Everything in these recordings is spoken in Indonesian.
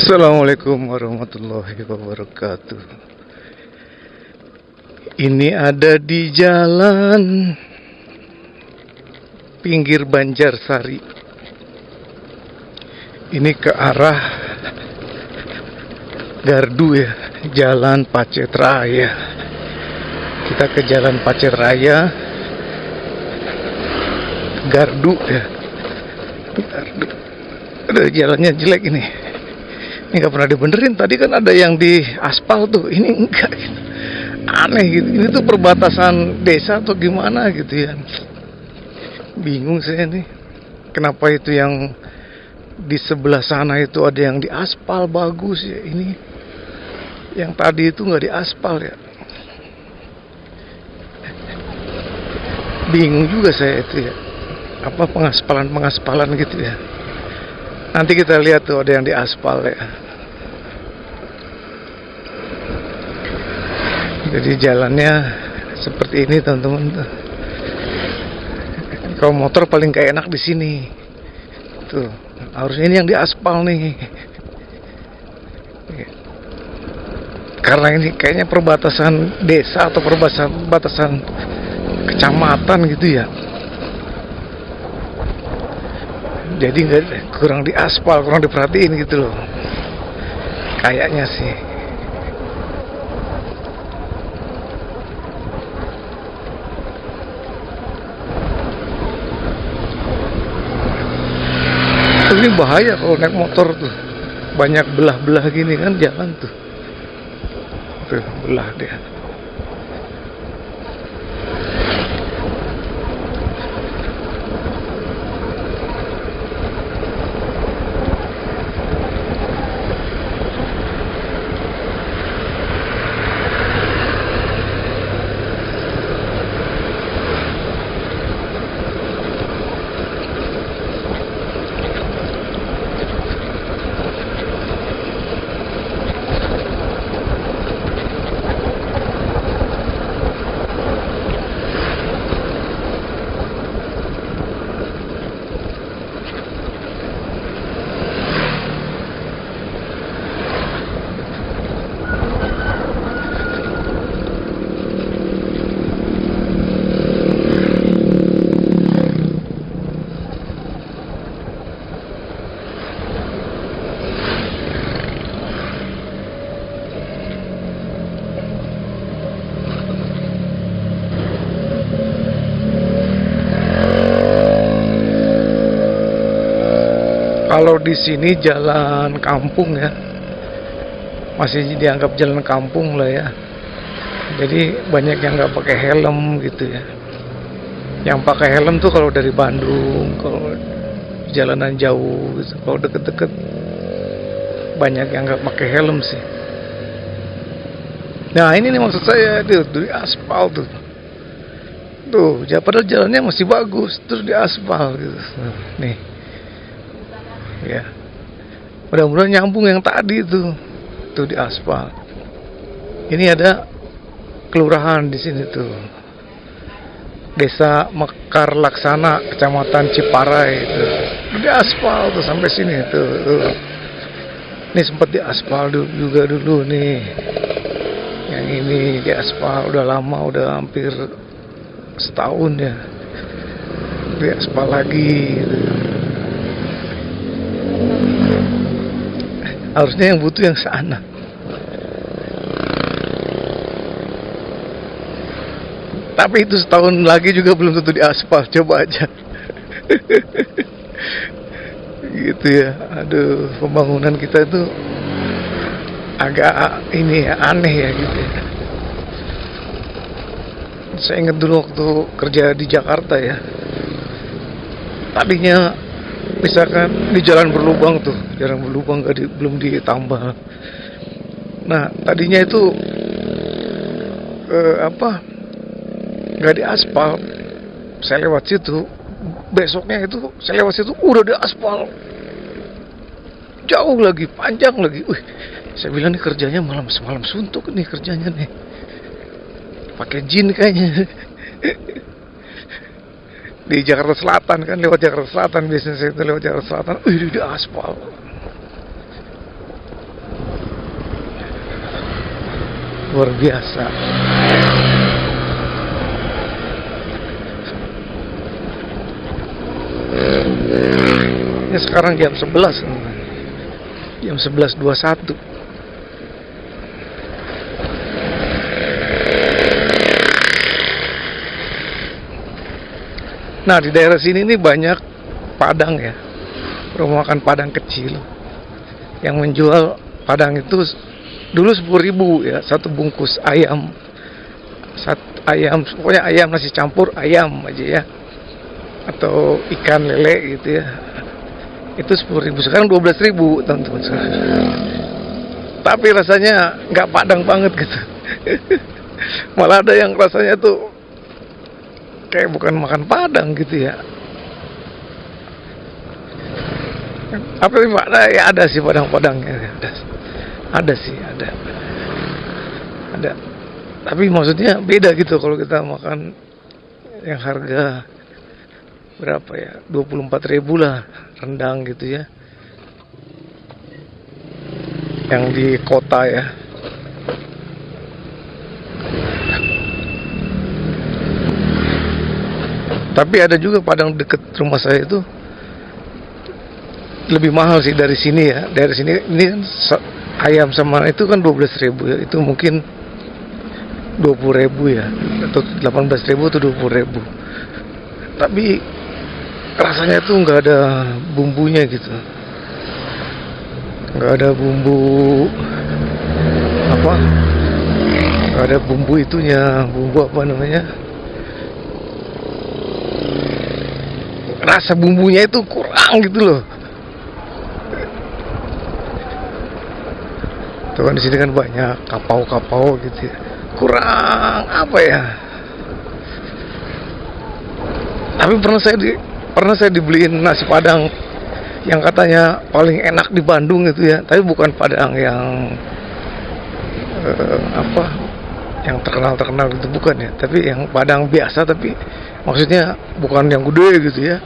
Assalamualaikum warahmatullahi wabarakatuh. Ini ada di jalan pinggir Banjarsari. Ini ke arah Gardu ya, Jalan Pacet Raya. Kita ke Jalan Pacet Raya, Gardu ya. Gardu. Aduh, jalannya jelek ini. Ini nggak pernah dibenerin. Tadi kan ada yang di aspal tuh, ini enggak gitu. Aneh gitu. Ini tuh perbatasan desa atau gimana gitu ya. Bingung saya nih. Kenapa itu yang di sebelah sana itu ada yang di aspal bagus ya. Ini yang tadi itu nggak di aspal ya. Bingung juga saya itu ya. Apa pengaspalan gitu ya. Nanti kita lihat tuh ada yang di aspal ya. Jadi jalannya seperti ini teman-teman tuh. Kalau motor paling gak enak di sini. Tuh, harusnya ini yang di aspal nih. Karena ini kayaknya perbatasan desa atau perbatasan kecamatan gitu ya. Jadi kurang di aspal, kurang diperhatiin gitu loh. Kayaknya sih. Ini bahaya kalau naik motor tuh. Banyak belah-belah gini kan jalan tuh. Tuh, belah dia. Kalau di sini jalan kampung ya, masih dianggap jalan kampung lah ya. Jadi banyak yang nggak pakai helm gitu ya. Yang pakai helm tuh kalau dari Bandung, kalau jalanan jauh, gitu. Kalau deket-deket banyak yang nggak pakai helm sih. Nah ini nih maksud saya, tuh di aspal tuh. Tuh, ya padahal jalannya masih bagus, terus di aspal gitu. Nih. Ya, mudah-mudahan nyambung yang tadi tuh di aspal. Ini ada kelurahan di sini tuh, Desa Mekar Laksana, Kecamatan Ciparai itu. Di aspal tuh sampai sini tuh. Ini sempat di aspal juga dulu nih. Yang ini di aspal udah lama, udah hampir setahun ya. Di aspal lagi gitu. Harusnya yang butuh yang sana. Tapi itu setahun lagi juga belum tentu di aspal. Coba aja. Gitu ya. Aduh, pembangunan kita itu agak ini ya, aneh ya gitu ya. Saya ingat dulu waktu kerja di Jakarta ya. Tadinya misalkan di jalan berlubang tuh, jalan berlubang belum ditambah. Nah tadinya itu nggak di aspal. Saya lewat situ, besoknya itu saya lewat situ udah di aspal, jauh lagi, panjang lagi. Saya bilang nih kerjanya malam semalam suntuk nih kerjanya nih, pakai jin kayaknya. Di Jakarta Selatan kan, lewat Jakarta Selatan biasanya saya itu lewat Jakarta Selatan, di aspal. luar biasa. Ini sekarang jam 11, jam 11.21. Nah, di daerah sini nih banyak Padang ya, rumah makan Padang kecil yang menjual Padang itu dulu 10.000 ya, satu bungkus ayam, ayam, pokoknya ayam nasi campur ayam aja ya, atau ikan lele gitu ya, itu 10.000. Sekarang 12.000 teman-teman. Tapi rasanya nggak Padang banget gitu. Malah ada yang rasanya tuh kayak bukan makan Padang gitu ya. Apa sih Pak? Ada sih Padang-Padangnya, ada sih, ada. Tapi maksudnya beda gitu kalau kita makan yang harga berapa ya, 24.000 lah, rendang gitu ya, yang di kota ya. Tapi ada juga Padang deket rumah saya itu lebih mahal sih dari sini ya. Dari sini ini kan ayam sama itu kan 12.000 ya. Itu mungkin 20.000 ya, atau 18.000 atau 20.000. Tapi rasanya tuh nggak ada bumbunya gitu, nggak ada bumbu apa, nggak ada bumbu itunya, bumbu apa namanya, rasa bumbunya itu kurang gitu loh. Tuh kan di sini kan banyak kapau-kapau gitu ya. Kurang apa ya? Tapi pernah saya dibeliin nasi Padang yang katanya paling enak di Bandung gitu ya. Tapi bukan Padang yang apa? Yang terkenal gitu, bukan ya. Tapi yang Padang biasa, tapi maksudnya bukan yang gede gitu ya.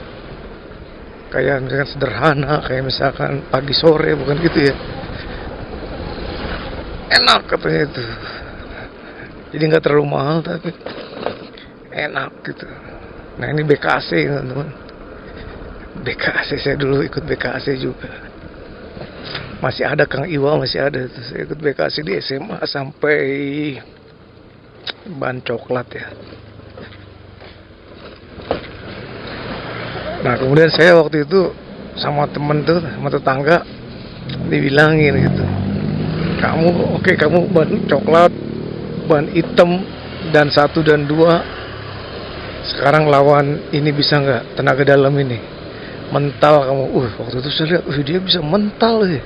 Kayak misalkan sederhana, kayak misalkan pagi sore, bukan gitu ya. Enak katanya itu. Jadi nggak terlalu mahal tapi enak gitu. Nah ini BKC teman-teman. BKC, saya dulu ikut BKC juga. Masih ada Kang Iwa, masih ada tuh. Saya ikut BKC di SMA sampai ban coklat ya. Nah kemudian saya waktu itu sama temen tuh, sama tetangga, dibilangin gitu, kamu ban coklat, ban hitam, dan 1 dan 2, sekarang lawan ini bisa nggak, tenaga dalam ini, mental kamu. Waktu itu saya lihat, dia bisa mental sih,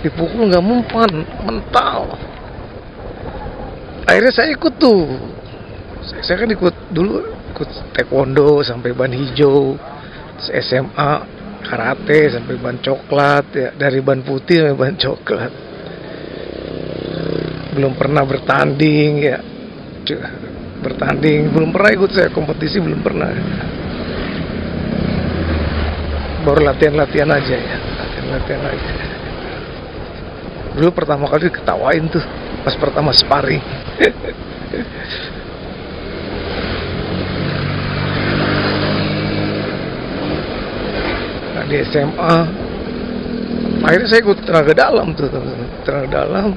dipukul nggak mempan, mental. Akhirnya saya ikut tuh, saya kan ikut taekwondo sampai ban hijau, SMA karate sampai ban coklat ya, dari ban putih sampai ban coklat. Belum pernah bertanding ya, belum pernah ikut saya kompetisi, belum pernah. Baru latihan aja ya, latihan aja. Dulu pertama kali ketawain tuh pas pertama sparring. Nah di SMA akhirnya saya ikut tenaga dalam tuh, tenaga dalam,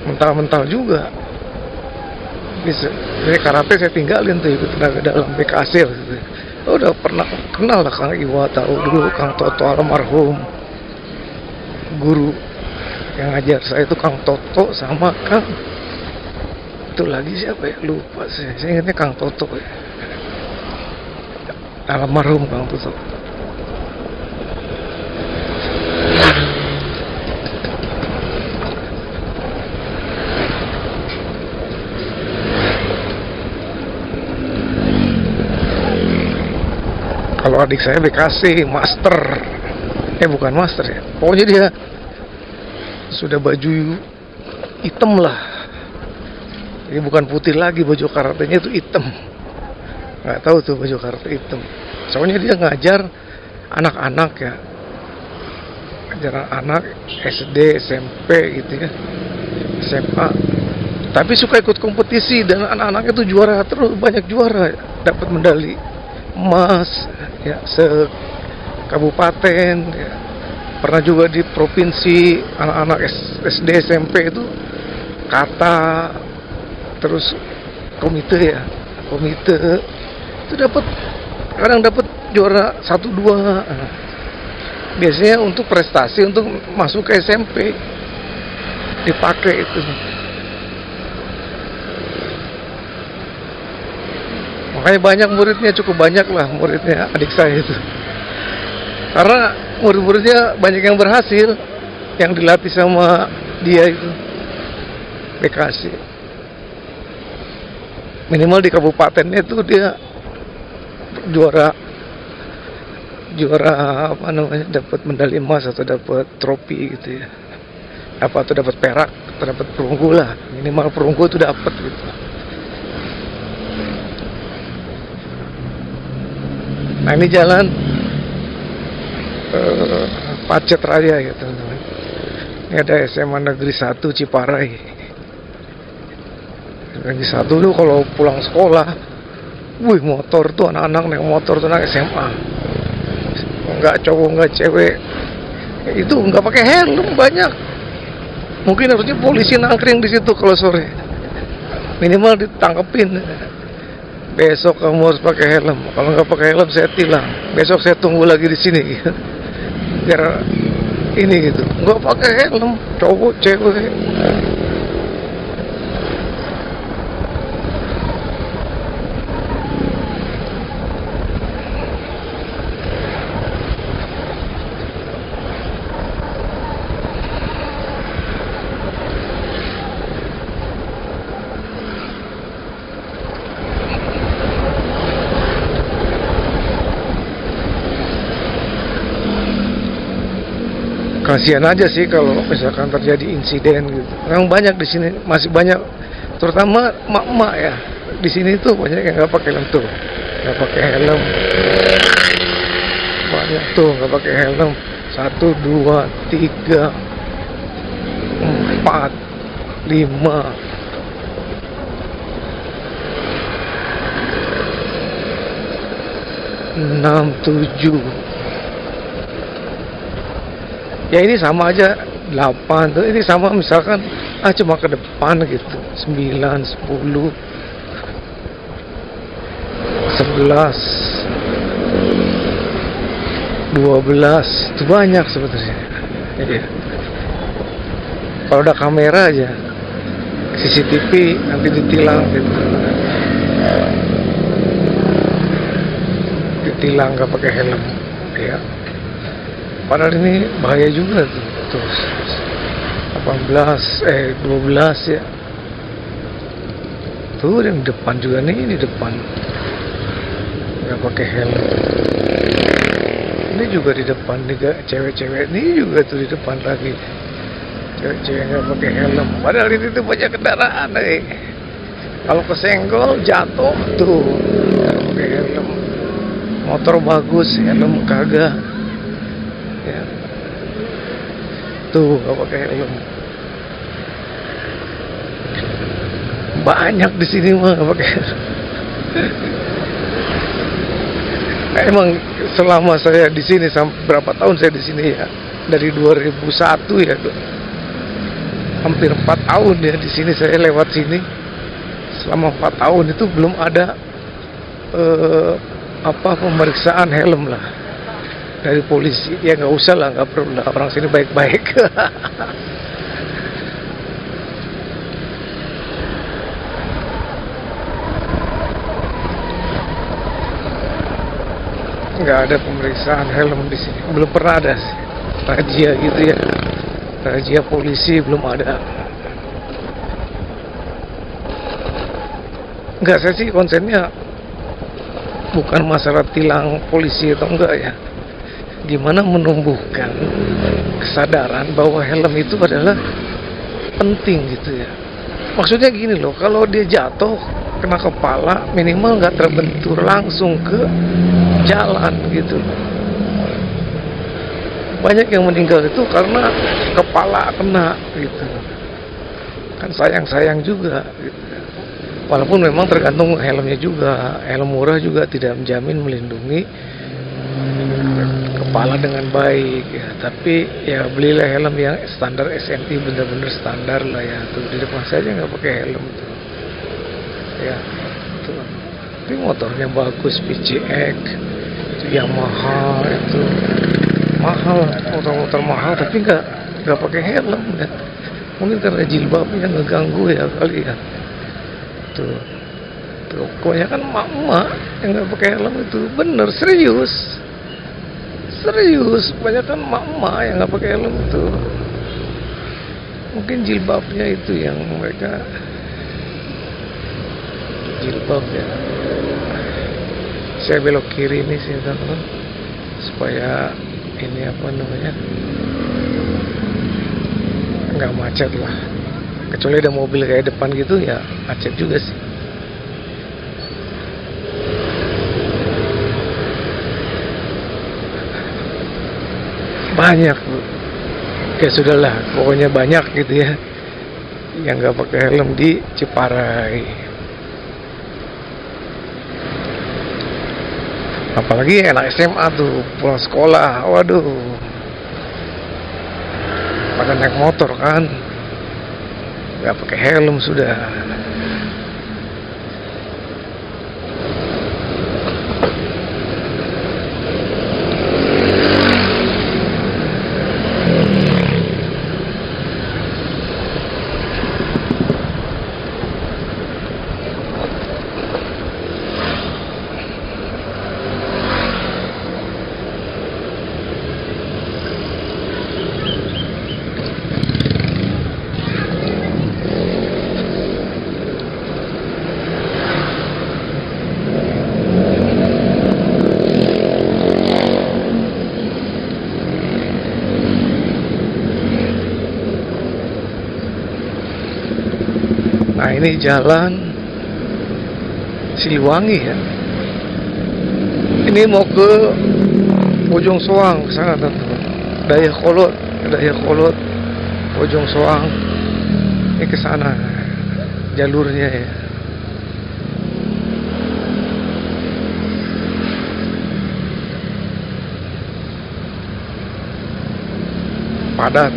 mental juga bisa. Jadi karate saya tinggalin tuh, ikut tenaga dalam BKC gitu. Udah pernah kenal lah Kang Iwa, tahu dulu Kang Toto almarhum, guru yang ngajar saya itu Kang Toto, sama Kang itu lagi siapa ya, lupa saya ingatnya Kang Toto ya, almarhum Kang Toto. Kalau adik saya BKC master, bukan master ya, pokoknya dia sudah baju hitam lah, ini bukan putih lagi, baju karatenya itu hitam. Nggak tahu tuh baju karate hitam, soalnya dia ngajar anak-anak ya, ngajar anak SD SMP gitu ya, SMA, tapi suka ikut kompetisi dan anak-anaknya tuh juara terus, banyak juara, dapat medali emas ya, se kabupaten ya. Pernah juga di provinsi, anak-anak SD SMP itu kata, terus komite ya, komite itu dapat, kadang dapat juara 1-2. Biasanya untuk prestasi untuk masuk ke SMP dipakai itu. Makanya banyak muridnya, cukup banyak lah muridnya adik saya itu. Karena murid-muridnya banyak yang berhasil, yang dilatih sama dia itu, Bekasi. Minimal di kabupatennya itu dia juara apa namanya, dapat medali emas atau dapat trofi gitu ya. Apa atau dapat perak atau dapat perunggu lah, minimal perunggu itu dapat gitu. Nah ini jalan Pacet Raya ya teman-teman. Ini ada SMA Negeri 1 Ciparai. Negeri 1 tuh kalau pulang sekolah, wih motor tuh, anak-anak naik motor tuh, anak SMA. Enggak cowok enggak cewek, itu enggak pakai helm banyak. Mungkin harusnya polisi nangkring di situ kalau sore, minimal ditangkepin. Besok kamu harus pakai helm, kalau nggak pakai helm saya tilang. Besok saya tunggu lagi di sini, biar ini gitu. Nggak pakai helm, cowok cewek. Kasihan aja sih kalau misalkan terjadi insiden gitu. Memang banyak di sini, masih banyak, terutama emak-emak ya. Di sini tuh banyak yang nggak pakai helm tuh, nggak pakai helm. Banyak tuh nggak pakai helm. 1, 2, 3, 4, 5. Enam, 7. Ya ini sama aja 8 tuh, ini sama misalkan cuma ke depan gitu 9, 10, 11, 12 itu banyak sebetulnya ya. Kalau ada kamera aja, CCTV nanti ditilang gitu, ditilang nggak pakai helm ya. Padahal ini bahaya juga tuh. Terus 12 ya. Tuh yang depan juga nih, di depan nggak pakai helm. Ini juga di depan juga, cewek-cewek ini juga tuh di depan lagi, cewek-cewek nggak pakai helm. Padahal ini tuh banyak kendaraan kalau kesenggol jatuh tuh nggak pakai helm. Motor bagus, helm kagak. Ya. Tuh gak pakai helm. Banyak di sini mah gak pakai helm. Emang selama saya di sini, berapa tahun saya di sini ya? Dari 2001 ya tuh. Hampir 4 tahun ya di sini, saya lewat sini. Selama 4 tahun itu belum ada pemeriksaan helm lah dari polisi. Ya nggak usah lah, nggak perlu lah, orang sini baik-baik. Nggak ada pemeriksaan helm di sini, belum pernah ada sih. Razia gitu ya, razia polisi belum ada. Nggak, saya sih konsennya bukan masalah tilang polisi atau enggak ya, gimana menumbuhkan kesadaran bahwa helm itu adalah penting gitu ya. Maksudnya gini loh, kalau dia jatuh kena kepala, minimal nggak terbentur langsung ke jalan gitu. Banyak yang meninggal itu karena kepala kena gitu. kan sayang juga gitu. Walaupun memang tergantung helmnya juga, helm murah juga tidak menjamin melindungi kepala dengan baik ya. Tapi ya belilah helm yang standar SNI, bener-bener standar lah ya, tuh di depan saja nggak pakai helm tuh ya tuh. Tapi motornya bagus, PCX itu Yamaha, itu mahal, motor-motor mahal tapi nggak pakai helm ya. Mungkin karena jilbabnya ngeganggu ya kali ya. Tuh pokoknya kan emak-emak yang nggak pakai helm itu bener, serius banyak kan emak-emak yang nggak pakai helm itu. Mungkin jilbabnya itu yang mereka jilbab ya. Saya belok kiri ini sih teman-teman supaya ini apa namanya nggak macet lah, kecuali ada mobil kayak depan gitu ya macet juga sih. Banyak bu, ya sudahlah pokoknya banyak gitu ya yang nggak pakai helm di Ciparai. Apalagi anak SMA tuh pulang sekolah, waduh pada naik motor kan nggak pakai helm sudah. Nah ini jalan Siliwangi ya. Ini mau ke Bojong Soang ke sana teman-teman. Dayakolot, Bojong Soang. Ini ke sana jalurnya ya. Padat.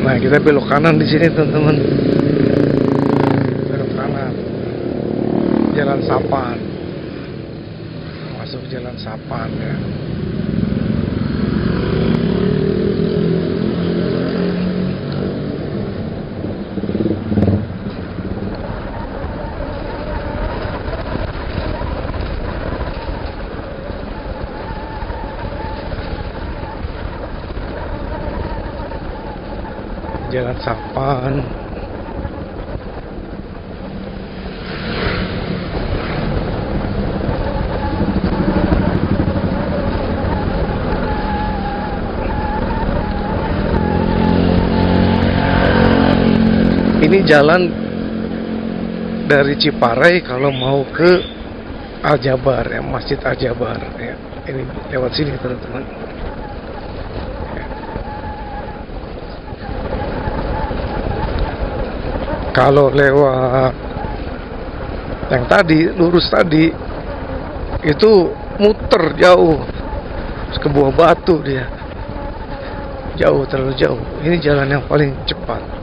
Nah kita belok kanan di sini teman-teman, belok kanan, Jalan Sapan, masuk Jalan Sapan ya. Jalan Sapan. Ini jalan dari Ciparai kalau mau ke Al-Jabar ya, Masjid Al-Jabar ya. Ini lewat sini teman-teman. Kalau lewat yang tadi, lurus tadi, itu muter jauh, terus ke Buah Batu dia, jauh, terlalu jauh. Ini jalan yang paling cepat.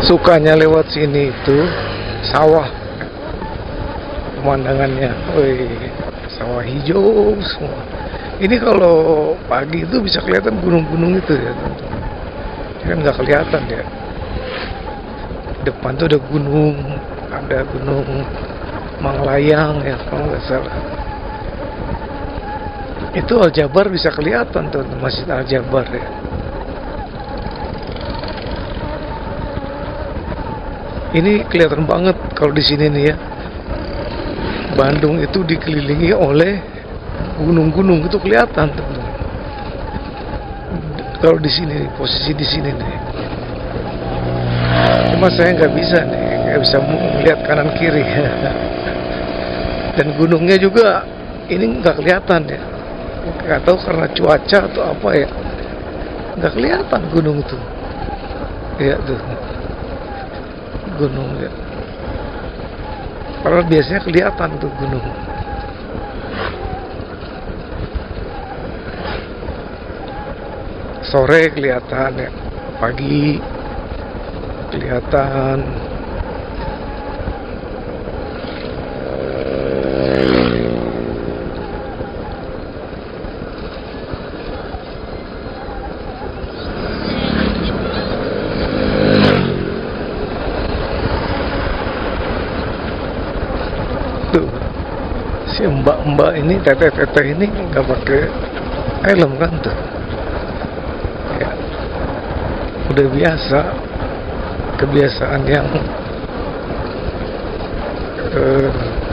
Sukanya lewat sini itu sawah, pemandangannya, wih, sawah hijau semua. Ini kalau pagi itu bisa kelihatan gunung-gunung itu ya, teman-teman. Kan nggak kelihatan ya. Depan tuh ada gunung Manglayang ya, kalau nggak salah. Itu Aljabar bisa kelihatan tuh, Masjid Aljabar ya. Ini kelihatan banget kalau di sini nih ya. Bandung itu dikelilingi oleh gunung-gunung, itu kelihatan teman-teman. Kalau di sini, posisi di sini nih. Cuma saya nggak bisa melihat kanan kiri. Dan gunungnya juga ini nggak kelihatan ya. Nggak tahu karena cuaca atau apa ya. Nggak kelihatan gunung itu. Ya tuh. Gunung ya. Padahal biasanya kelihatan tuh gunung. Sore kelihatan ya, pagi kelihatan. Si mbak-mbak ini, teteh-teteh ini nggak pakai helm kan tuh ya, udah biasa, kebiasaan yang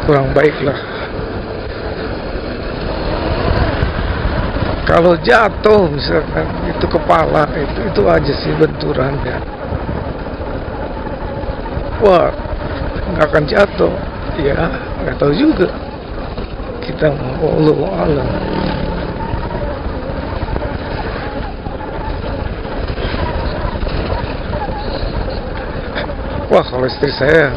kurang baik lah. Kalau jatuh misalkan itu kepala, itu aja sih benturan ya. Wah, nggak akan jatuh ya, nggak tahu juga. Kita wallahu a'lam. Wah, kalau istri saya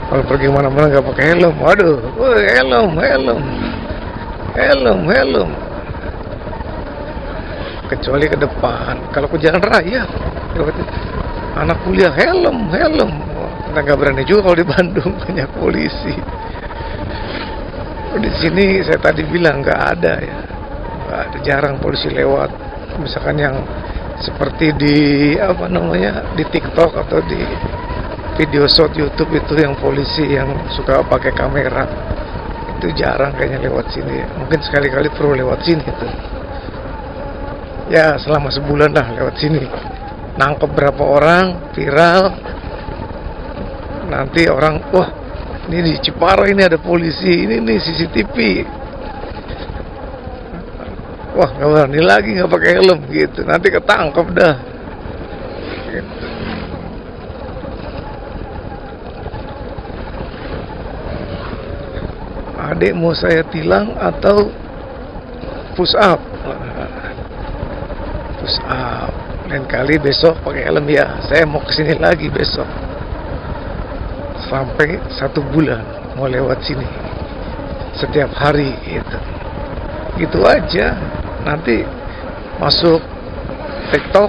kalau pergi mana-mana nggak pakai helm, waduh, helm. Kecuali ke depan. Kalau ke jalan raya, anak kuliah helm. Kita nggak berani juga kalau di Bandung banyak polisi. Di sini saya tadi bilang nggak ada ya, nggak ada, jarang polisi lewat. Misalkan yang seperti di di TikTok atau di video short YouTube itu yang polisi yang suka pakai kamera, itu jarang kayaknya lewat sini. Mungkin sekali-kali perlu lewat sini tuh. Ya selama sebulan lah lewat sini. Nangkep berapa orang, viral. Nanti orang, wah, ini di Ciparai ini ada polisi, ini nih CCTV. Wah, nggak berani lagi nggak pakai helm gitu, nanti ketangkep dah. Gitu. Adik mau saya tilang atau push up? Push up. Lain kali besok pakai helm ya. Saya mau kesini lagi besok. Sampai 1 bulan mau lewat sini setiap hari gitu aja. Nanti masuk TikTok,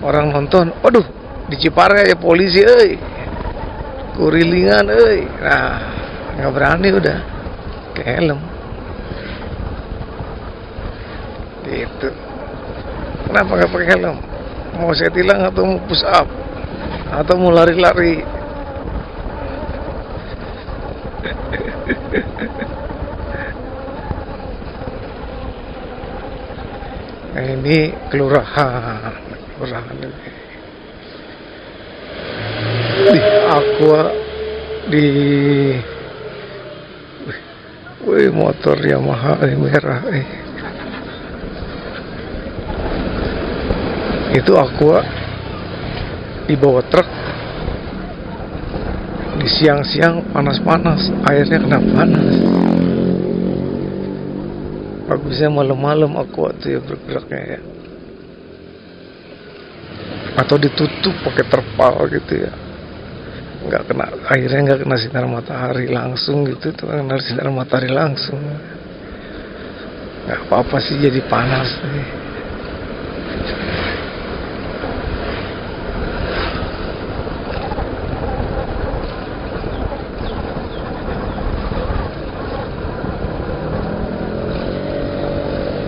orang nonton, waduh di Cipare ya polisi, kurilingan, nah nggak berani udah ke helm gitu. Kenapa nggak pakai helm? Mau saya tilang atau mau push up atau mau lari-lari? Nah, ini kelurahan ini. Di Aqua di motor Yamaha merah itu Aqua di bawah truk di siang-siang panas-panas, airnya kena panas. Bagusnya malam-malam Aqua tuh ya bergeraknya ya, atau ditutup pakai terpal gitu ya, nggak kena airnya, nggak kena sinar matahari langsung gitu tuh, kena sinar matahari langsung nggak apa-apa sih, jadi panas nih.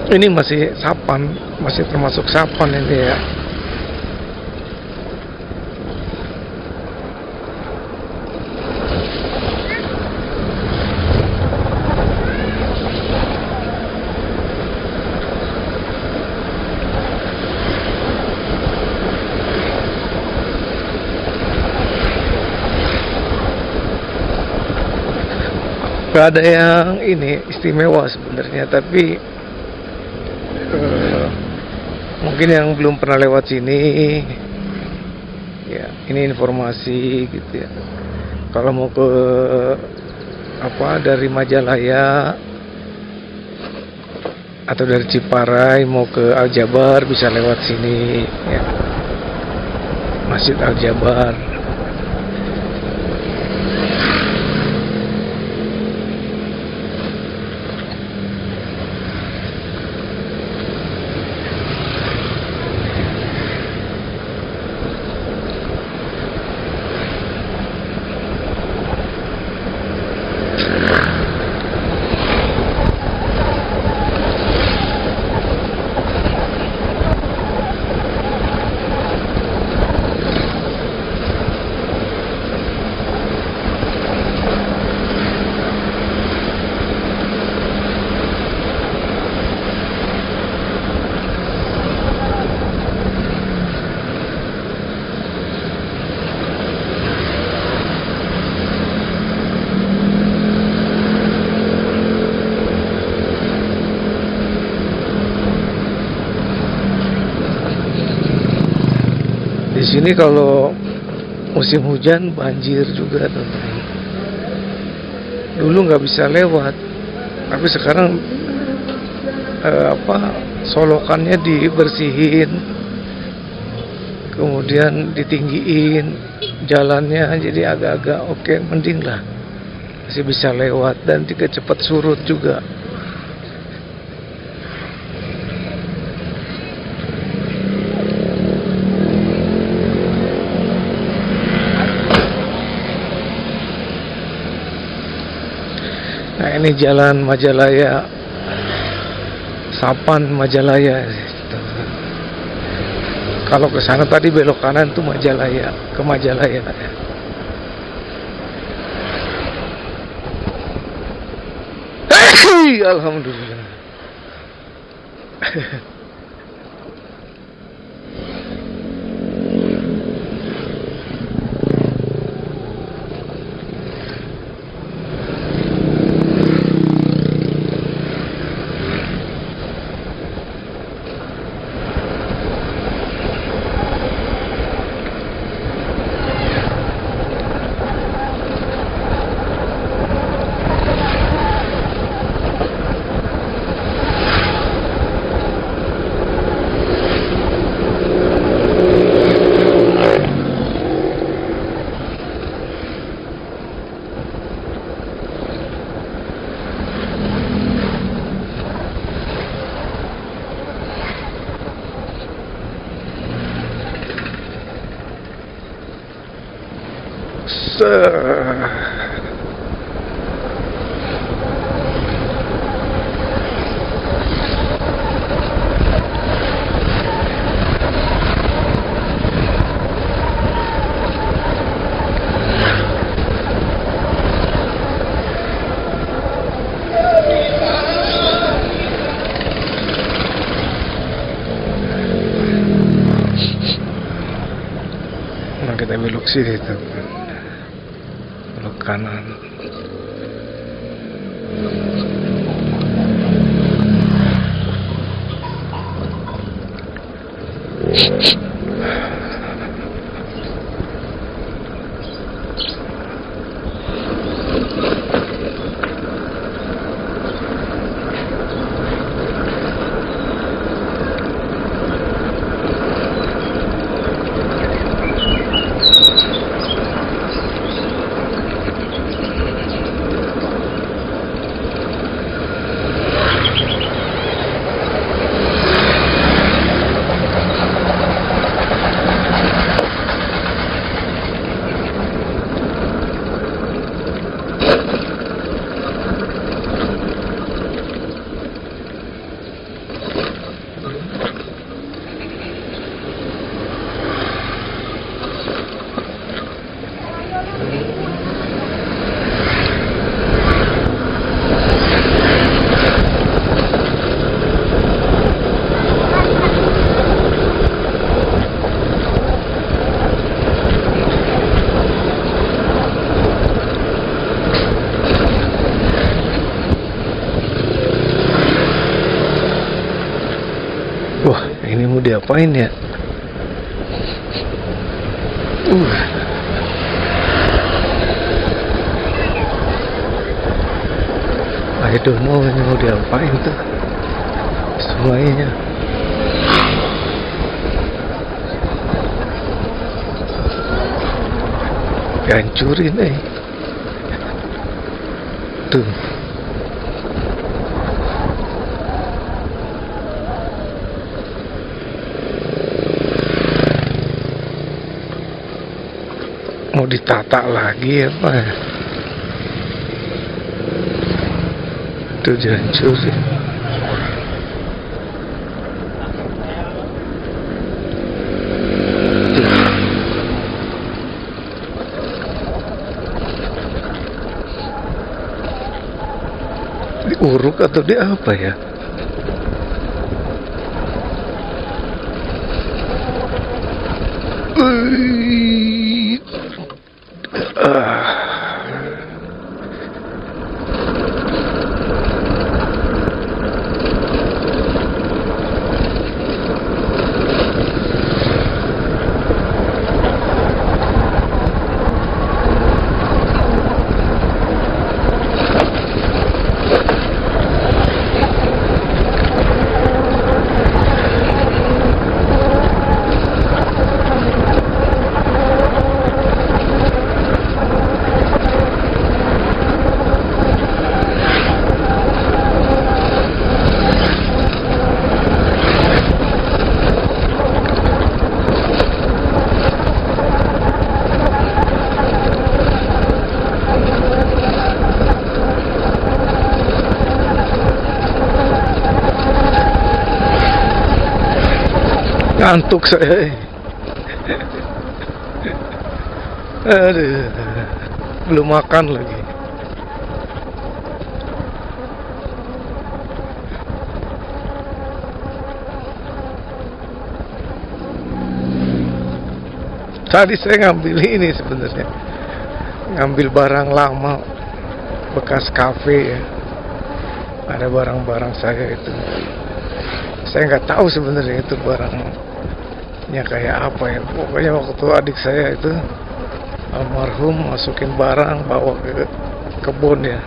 Ini masih Sapan, masih termasuk Sapan ini ya. Gak ada yang ini istimewa sebenarnya, tapi mungkin yang belum pernah lewat sini ya, ini informasi gitu ya. Kalau mau ke dari Majalaya atau dari Ciparai mau ke Aljabar bisa lewat sini ya, Masjid Aljabar. Di sini kalau musim hujan banjir juga teman-teman. Dulu nggak bisa lewat, tapi sekarang solokannya dibersihin, kemudian ditinggiin jalannya, jadi agak-agak oke, mending lah, masih bisa lewat dan juga cepat surut juga. Nah ini jalan Majalaya, Sapan Majalaya. Kalau ke sana tadi belok kanan tuh Majalaya, ke Majalaya. Alhamdulillah. Nah, kita belok sini tuh, belok kanan. Wah, ini mau diapain ya? I don't know ini mau diapain tuh sungainya. Dihancurin tuh. Mau ditata lagi apa ya? Itu dihancurin. Diuruk atau di apa ya? Ngantuk saya. Aduh, belum makan lagi. Tadi saya ngambil ini sebenarnya, ngambil barang lama bekas kafe ya. Ada barang-barang saya itu. Saya nggak tahu sebenarnya itu barangnya kayak apa ya. Pokoknya waktu adik saya itu almarhum masukin barang bawa ke kebun ya.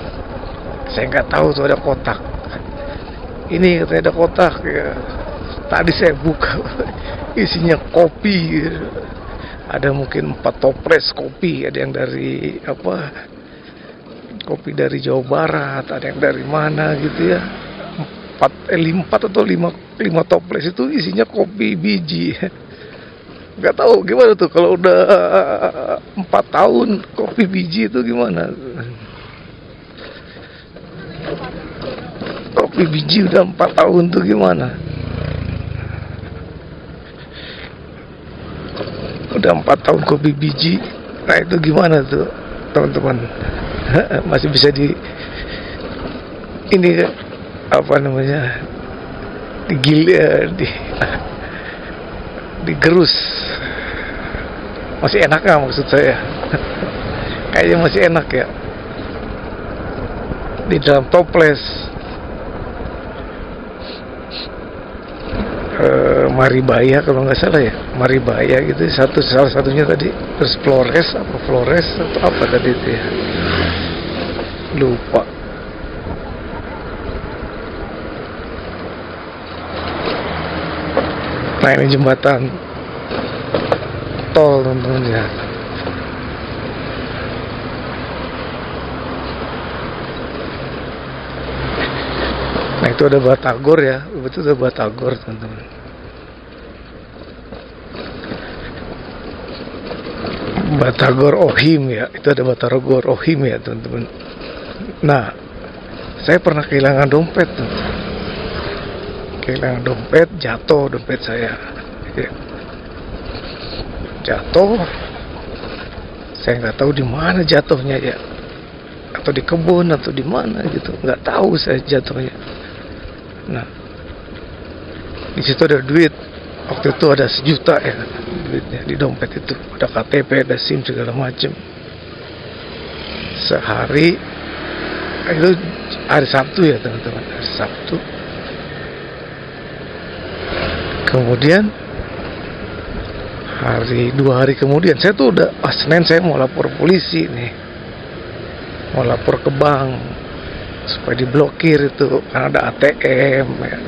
Saya nggak tahu tuh ada kotak. Ini katanya ada kotak ya. Tadi saya buka isinya kopi. Ada mungkin 4 toples kopi. Ada yang dari apa? Kopi dari Jawa Barat. Ada yang dari mana gitu ya. 4 atau 5 toples itu isinya kopi biji. Nggak tahu gimana tuh kalau udah 4 tahun kopi biji itu gimana? Kopi biji udah 4 tahun tuh gimana? Udah 4 tahun kopi biji, nah itu gimana tuh teman-teman? Masih bisa ini apa namanya, digerus, masih enak nggak maksud saya? Kayaknya masih enak ya, di dalam toples. Maribaya kalau nggak salah ya, Maribaya gitu, salah satunya tadi. Terus Flores atau apa tadi itu ya, lupa. Nah ini jembatan tol teman-teman ya. Nah itu ada Batagor ya, betul ada Batagor teman-teman. Batagor Ohim ya, itu ada Batagor Ohim ya teman-teman. Nah saya pernah kehilangan dompet tuh. Kehilangan dompet, jatuh dompet saya ya. Jatuh, saya nggak tahu di mana jatuhnya ya, atau di kebun atau di mana gitu, nggak tahu saya jatuhnya. Nah di situ ada duit, waktu itu ada 1 juta ya duitnya di dompet itu, ada KTP, ada SIM segala macem. Sehari itu hari Sabtu ya teman-teman, hari Sabtu. Kemudian 2 hari kemudian saya tuh udah Senin saya mau lapor polisi nih, mau lapor ke bank supaya diblokir itu, karena ada ATM ya,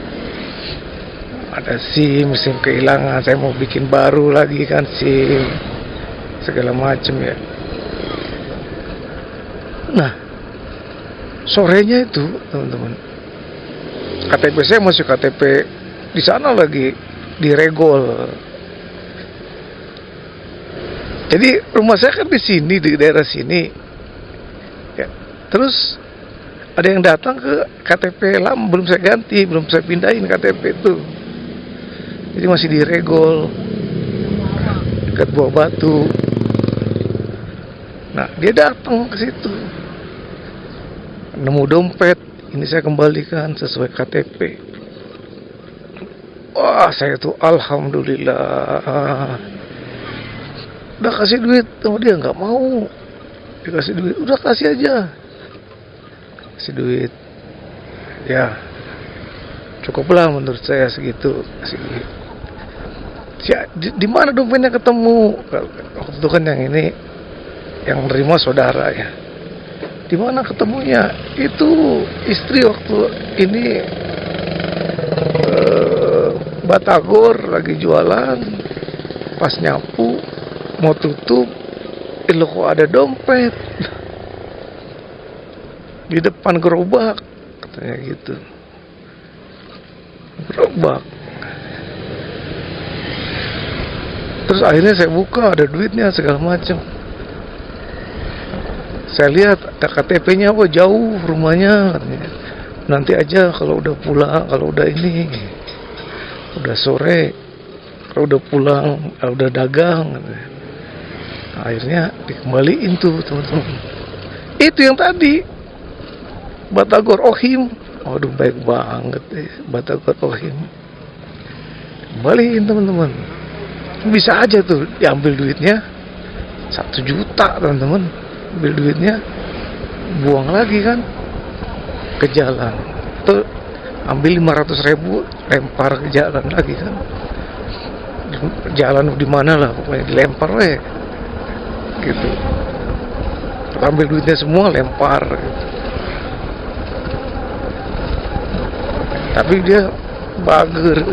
ada SIM kehilangan, saya mau bikin baru lagi kan SIM segala macem ya. Nah sorenya itu teman-teman, KTP saya masih KTP di sana lagi diregol. Jadi rumah saya kan di sini, di daerah sini ya. Terus ada yang datang ke KTP lama, belum saya ganti, belum saya pindahin KTP itu, jadi masih diregol dekat Buah Batu. Nah dia datang ke situ, nemu dompet, ini saya kembalikan sesuai KTP. Wah saya tuh alhamdulillah, udah kasih duit sama dia, nggak mau dikasih duit, udah kasih aja, kasih duit ya, cukuplah menurut saya segitu. Di mana dompetnya ketemu? Waktu itu kan yang ini yang menerima saudara ya, di mana ketemunya? Itu istri waktu ini Batagor lagi jualan, pas nyapu mau tutup, lo kok ada dompet di depan gerobak, katanya gitu. Gerobak. Terus akhirnya saya buka, ada duitnya segala macam. Saya lihat ada KTP-nya, apa jauh rumahnya, katanya. Nanti aja kalau udah pulang, kalau udah ini, udah sore, kalau udah pulang, kalau udah dagang, katanya. Nah, akhirnya dikembaliin tuh teman-teman. Itu yang tadi Batagor Ohim. Waduh baik banget Batagor Ohim. Kembaliin teman-teman. Bisa aja tuh diambil duitnya 1 juta teman-teman, ambil duitnya, buang lagi kan ke jalan. Tuh ambil 500.000, lempar ke jalan lagi kan. Jalan di mana lah pokoknya dilempar gitu. Ambil duitnya semua, lempar gitu. Tapi dia bager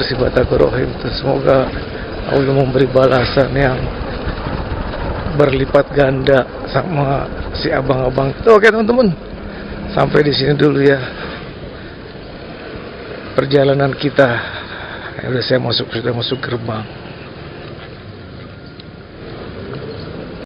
si Batagor Ohim itu. Semoga Allah memberi balasan yang berlipat ganda sama si abang-abang itu. Oke teman-teman, sampai di sini dulu ya perjalanan kita Ya udah, saya sudah masuk gerbang.